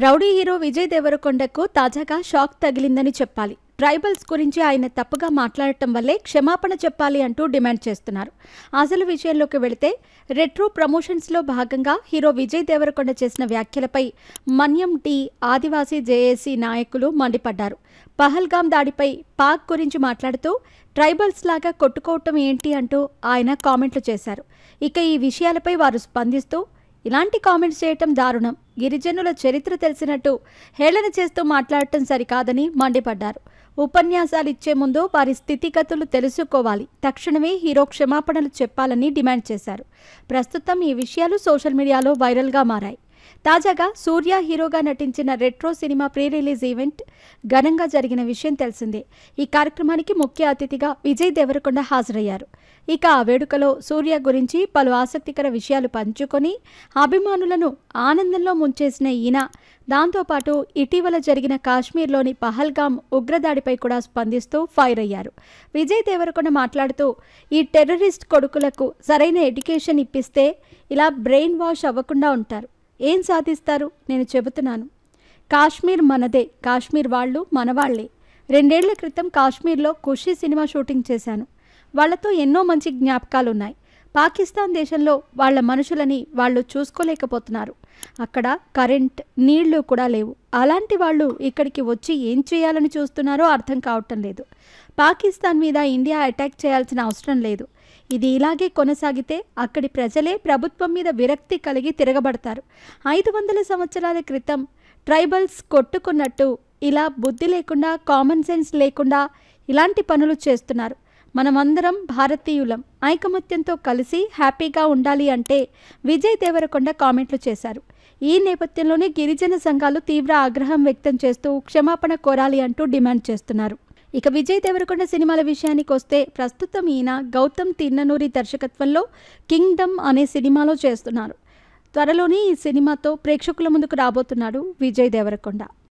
Rowdy hero Vijay దేవరకొండకు తాజాగా shock తగిలిందని చెప్పాలి. Tribals గురించి ఆయన తప్పుగా మాట్లాడటం వల్లే క్షమాపణ చెప్పాలి అంటూ డిమాండ్ చేస్తున్నారు. అసలు విషయంలోకి వెళితే రెట్రో ప్రమోషన్స్లో భాగంగా హీరో విజయ్ దేవరకొండ చేసిన వ్యాఖ్యలపై మన్యం టీ ఆదివాసీ జేఏసీ నాయకులు మండిపడ్డారు. పహల్గాం దాడిపై పాక్ గురించి మాట్లాడుతూ ట్రైబల్స్ లాగా కొట్టుకోవటం ఏంటి అంటూ ఆయన కామెంట్లు చేశారు. ఇక ఈ విషయాలపై వారు స్పందిస్తూ ఇలాంటి కామెంట్స్ చేయటం దారుణం, గిరిజనుల చరిత్ర తెలిసినట్టు హేళన చేస్తూ మాట్లాడటం సరికాదని మండిపడ్డారు. ఉపన్యాసాలు ఇచ్చే ముందు వారి స్థితిగతులు తెలుసుకోవాలి, తక్షణమే హీరో క్షమాపణలు చెప్పాలని డిమాండ్ చేశారు. ప్రస్తుతం ఈ విషయాలు సోషల్ మీడియాలో వైరల్గా మారాయి. తాజాగా సూర్య హీరోగా నటించిన retro cinema pre release event ఘనంగా జరిగిన విషయం తెలిసిందే. ఈ కార్యక్రమానికి ముఖ్య అతిథిగా విజయ్ దేవరకొండ హాజరయ్యారు. ఇక ఆ వేడుకలో సూర్య గురించి పలు ఆసక్తికర విషయాలు పంచుకొని అభిమానులను ఆనందంలో ముంచేసిన ఈయన దాంతోపాటు ఇటీవల జరిగిన కాశ్మీర్లోని పహల్గాం ఉగ్రదాడిపై కూడా స్పందిస్తూ ఫైర్ అయ్యారు. విజయ్ దేవరకొండ మాట్లాడుతూ ఈ టెర్రరిస్ట్ కొడుకులకు సరైన ఎడ్యుకేషన్ ఇప్పిస్తే ఇలా బ్రెయిన్ వాష్ అవ్వకుండా ఉంటారు. ఏం సాధిస్తారు? నేను చెబుతున్నాను. కాశ్మీర్ మనదే, కాశ్మీర్ వాళ్ళు మనవాళ్లే. 2 ఏళ్ల క్రితం కాశ్మీర్లో ఖుషీ సినిమా షూటింగ్ చేశాను. వాళ్లతో ఎన్నో మంచి జ్ఞాపకాలున్నాయి. పాకిస్తాన్ దేశంలో వాళ్ల మనుషులని వాళ్ళు చూసుకోలేకపోతున్నారు. అక్కడ కరెంట్, నీళ్లు కూడా లేవు. అలాంటి వాళ్ళు ఇక్కడికి వచ్చి ఏం చేయాలని చూస్తున్నారో అర్థం కావటం లేదు. పాకిస్తాన్ మీద ఇండియా అటాక్ చేయాల్సిన అవసరం లేదు. ఇది ఇలాగే కొనసాగితే అక్కడి ప్రజలే ప్రభుత్వం మీద విరక్తి కలిగి తిరగబడతారు. 500 సంవత్సరాల క్రితం ట్రైబల్స్ కొట్టుకున్నట్టు ఇలా బుద్ధి లేకుండా, కామన్ సెన్స్ లేకుండా ఇలాంటి పనులు చేస్తున్నారు. మనమందరం భారతీయులం, ఐకమత్యంతో కలిసి హ్యాపీగా ఉండాలి అంటే విజయ్ దేవరకొండ కామెంట్లు చేశారు. ఈ నేపథ్యంలోనే గిరిజన సంఘాలు తీవ్ర ఆగ్రహం వ్యక్తం చేస్తూ క్షమాపణ కోరాలి అంటూ డిమాండ్ చేస్తున్నారు. ఇక విజయ్ దేవరకొండ సినిమాల విషయానికి వస్తే ప్రస్తుతం ఈయన గౌతమ్ తిన్ననూరి దర్శకత్వంలో కింగ్డమ్ అనే సినిమాలో చేస్తున్నారు. త్వరలోనే ఈ సినిమాతో ప్రేక్షకుల ముందుకు రాబోతున్నాడు విజయ్ దేవరకొండ.